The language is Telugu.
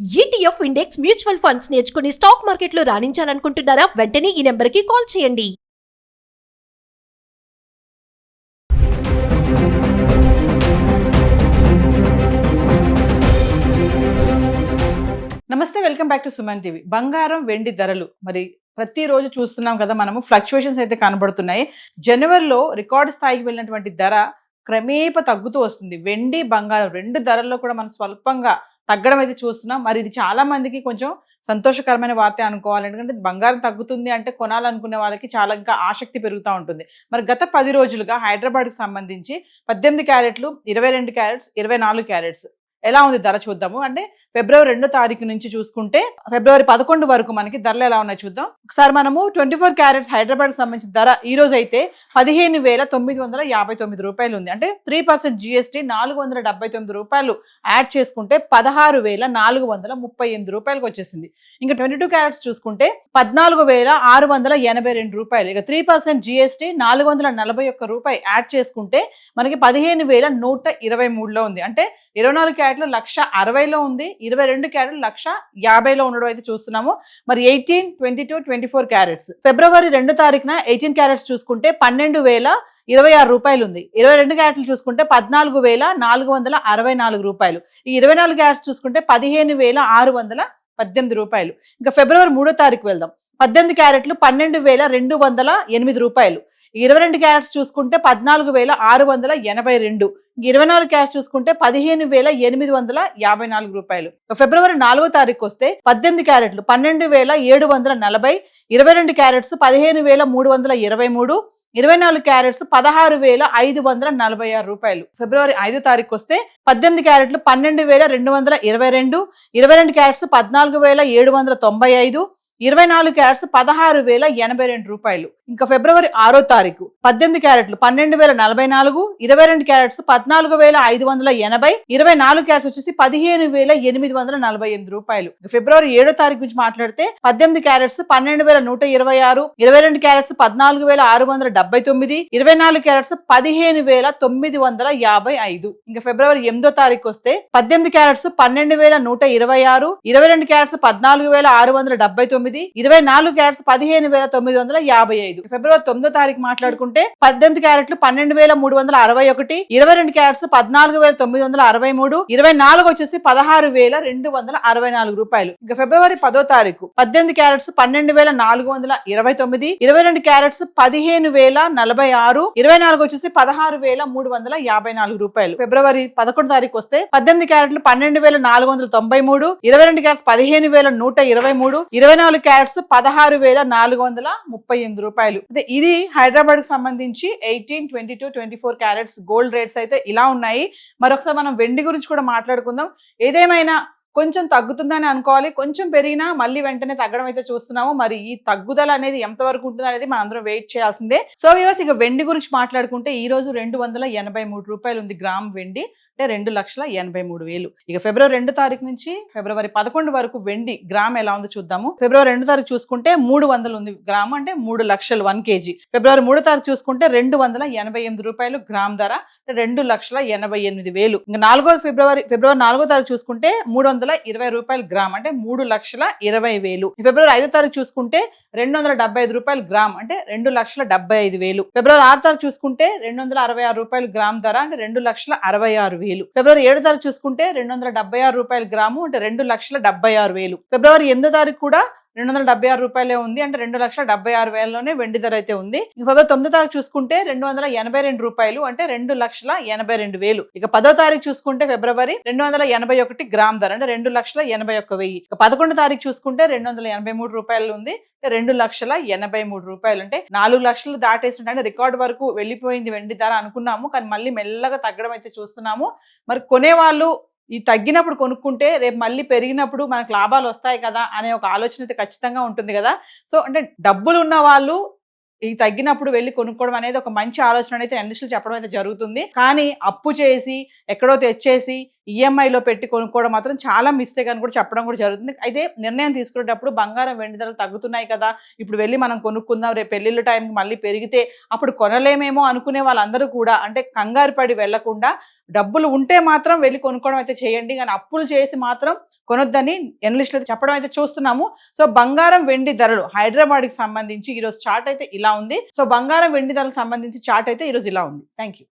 ఈటీఎఫ్ ఇండెక్స్ మ్యూచువల్ ఫండ్స్ నేర్చుకుని స్టాక్ మార్కెట్లో రాణించాలనుకుంటున్నారా? వెంటనే ఈ నెంబర్కి కాల్ చేయండి. నమస్తే, welcome back to Suman TV. బంగారం వెండి ధరలు మరి ప్రతిరోజు చూస్తున్నాం కదా, మనము ఫ్లక్చువేషన్స్ అయితే కనబడుతున్నాయి. జనవరిలో రికార్డు స్థాయికి వెళ్ళినటువంటి ధర క్రమేప తగ్గుతూ వస్తుంది. వెండి బంగారం రెండు ధరల్లో కూడా మనం స్వల్పంగా తగ్గడం అయితే చూస్తున్నాం. మరి ఇది చాలా మందికి కొంచెం సంతోషకరమైన వార్త అనుకోవాలి. ఎందుకంటే బంగారం తగ్గుతుంది అంటే కొనాలనుకునే వాళ్ళకి చాలా ఇంకా ఆసక్తి పెరుగుతూ ఉంటుంది. మరి గత 10 రోజులుగా హైదరాబాద్కి సంబంధించి 18 క్యారెట్లు, 22 క్యారెట్స్, 24 క్యారెట్స్ ఎలా ఉంది ధర చూద్దాము. అంటే ఫిబ్రవరి 2వ తారీఖు నుంచి చూసుకుంటే ఫిబ్రవరి 11 వరకు మనకి ధరలు ఎలా ఉన్నాయి చూద్దాం. ఒకసారి మనము 24 క్యారెట్స్ హైదరాబాద్ సంబంధించిన ధర ఈ రోజు అయితే 15,959 రూపాయలు ఉంది. అంటే 3% GST 479 రూపాయలు యాడ్ చేసుకుంటే 16,438 రూపాయలకు వచ్చేసింది. ఇంకా 22 క్యారెట్స్ చూసుకుంటే 14,682 రూపాయలు. ఇక 3% GST 441 రూపాయలు యాడ్ చేసుకుంటే మనకి 15,123లో ఉంది. అంటే 24 క్యారెట్లు 1,60,000లో ఉంది, 22 క్యారెట్లు 1,50,000లో ఉండడం అయితే చూస్తున్నాము. మరి 18, 22, 24 క్యారెట్స్ ఫిబ్రవరి 2వ తారీఖున 18 క్యారెట్స్ చూసుకుంటే 12,026 రూపాయలు ఉంది. 22 క్యారెట్లు చూసుకుంటే 14,464 రూపాయలు. ఈ 24 క్యారెట్స్ చూసుకుంటే 15,618 రూపాయలు. ఇంకా ఫిబ్రవరి 3వ తారీఖు వెళ్దాం. 18 క్యారెట్లు 12,208 రూపాయలు. 22 క్యారెట్స్ చూసుకుంటే 14,682. 24 క్యారెట్స్ చూసుకుంటే 15,854 రూపాయలు. ఫిబ్రవరి 4వ తారీఖు వస్తే 18 క్యారెట్లు 12,740, 22 క్యారెట్స్ 15,323, 24 క్యారెట్స్ 16,546 రూపాయలు. ఫిబ్రవరి 5వ తారీఖు వస్తే 18 క్యారెట్లు 12,222, 22 క్యారెట్స్ 14,795, 24 క్యారెట్స్ 16,082 రూపాయలు. ఇంకా ఫిబ్రవరి 6వ తారీఖు 18 క్యారెట్లు 12,044, 22 క్యారెట్స్ 14,580, 24 క్యారెట్స్ వచ్చేసి 15,848 రూపాయలు. ఫిబ్రవరి 7వ తారీఖు గురించి మాట్లాడితే 18 క్యారెట్స్ 12,126, 22 క్యారెట్స్ 14,679, 24 క్యారెట్స్ 15,955. ఇంకా ఫిబ్రవరి 8వ తారీఖు వస్తే 18 క్యారెట్స్ 12,126, 22 క్యారెట్స్ 14,679, 24 క్యారెట్స్ 15,955. ఫిబ్రవరి 9వ తారీఖు మాట్లాడుకుంటే 18 క్యారెట్లు 12,361, 22 క్యారెట్స్ 14,963, 24 వచ్చేసి 16,264 రూపాయలు. ఇంకా ఫిబ్రవరి 10వ తారీఖు 18 క్యారెట్స్ 12,429, 22 క్యారెట్స్ 15,046, 24 వచ్చేసి 16,354 రూపాయలు. ఫిబ్రవరి 11వ తారీఖు వస్తే 18 క్యారెట్లు 12,493, 22 క్యారెట్స్ 15,123, 24 క్యారెట్స్ 16,438 రూపాయలు. ఇది హైదరాబాద్ కు సంబంధించి 18, 22, 24 క్యారెట్స్ గోల్డ్ రేట్స్ అయితే ఇలా ఉన్నాయి. మరొకసారి మనం వెండి గురించి కూడా మాట్లాడుకుందాం. ఏదేమైనా కొంచెం తగ్గుతుందని అనుకోవాలి, కొంచెం పెరిగినా మళ్ళీ వెంటనే తగ్గడం అయితే చూస్తున్నాము. మరి ఈ తగ్గుదల అనేది ఎంతవరకు ఉంటుంది అనేది మనందరం వెయిట్ చేయాల్సిందే. సో వ్యూవర్స్, ఇక వెండి గురించి మాట్లాడుకుంటే ఈ రోజు 283 రూపాయలు ఉంది గ్రామ్ వెండి. అంటే 2,83,000. ఇక ఫిబ్రవరి 2వ తారీఖు నుంచి ఫిబ్రవరి 11 వరకు వెండి గ్రామ్ ఎలా ఉందో చూద్దాము. ఫిబ్రవరి 2వ తారీఖు చూసుకుంటే 300 ఉంది గ్రామ్, అంటే 3 లక్షలు 1 kg. ఫిబ్రవరి 3వ తారీఖు చూసుకుంటే 288 రూపాయలు గ్రామ్ ధర, 2,88,000. ఇంకా ఫిబ్రవరి 4వ తారీఖు చూసుకుంటే 320 రూపాయలు గ్రామ్, అంటే 3,20,000. ఫిబ్రవరి 5వ తారీఖు చూసుకుంటే 275 రూపాయలు గ్రామ్, అంటే 2,75,000. ఫిబ్రవరి 6వ తారీఖు చూసుకుంటే 266 రూపాయలు గ్రామ్ ధర, అంటే 2,66,000. ఫిబ్రవరి 7వ తారీఖు చూసుకుంటే 276 రూపాయలు గ్రాము, అంటే 2,76,000. ఫిబ్రవరి 8వ తారీఖు కూడా 276 రూపాయలే ఉంది, అంటే 2,76,000లోనే వెండి ధర అయితే ఉంది. ఫిబ్రవరి 9వ తారీఖు చూసుకుంటే 282 రూపాయలు, అంటే 2,82,000. ఇక 10వ తారీఖు చూసుకుంటే ఫిబ్రవరి 281 గ్రామ్ ధర, అంటే 2,81,000. ఇక 11వ తారీఖు చూసుకుంటే 283 రూపాయలు ఉంది, 2,83,000 రూపాయలు. అంటే 4 లక్షలు దాటేస్తుంటే, అంటే రికార్డు వరకు వెళ్ళిపోయింది వెండి ధర అనుకున్నాము, కానీ మళ్ళీ మెల్లగా తగ్గడం అయితే చూస్తున్నాము. మరి కొనేవాళ్ళు ఈ తగ్గినప్పుడు కొనుక్కుంటే రేపు మళ్ళీ పెరిగినప్పుడు మనకు లాభాలు వస్తాయి కదా అనే ఒక ఆలోచన అయితే ఖచ్చితంగా ఉంటుంది కదా. సో అంటే డబ్బులు ఉన్న వాళ్ళు ఈ తగ్గినప్పుడు వెళ్ళి కొనుక్కోవడం అనేది ఒక మంచి ఆలోచన అయితే ఇండస్ట్రీలో చెప్పడం అయితే జరుగుతుంది. కానీ అప్పు చేసి ఎక్కడో తెచ్చేసి ఈఎంఐలో పెట్టి కొనుక్కోవడం మాత్రం చాలా మిస్టేక్ అని కూడా చెప్పడం కూడా జరుగుతుంది. అయితే నిర్ణయం తీసుకునేటప్పుడు బంగారం వెండి ధరలు తగ్గుతున్నాయి కదా, ఇప్పుడు వెళ్ళి మనం కొనుక్కుందాం, రేపు పెళ్ళిళ్ళ టైంకి మళ్ళీ పెరిగితే అప్పుడు కొనలేమేమో అనుకునే వాళ్ళందరూ కూడా అంటే కంగారు పడి వెళ్లకుండా డబ్బులు ఉంటే మాత్రం వెళ్ళి కొనుక్కోవడం అయితే చేయండి, కానీ అప్పులు చేసి మాత్రం కొనొద్దని ఎనలిస్టులు అయితే చెప్పడం అయితే చూస్తున్నాము. సో బంగారం వెండి ధరలు హైదరాబాద్కి సంబంధించి ఈరోజు చార్ట్ అయితే ఇలా ఉంది. సో బంగారం వెండి ధరలకు సంబంధించి చార్ట్ అయితే ఈరోజు ఇలా ఉంది. Thank you.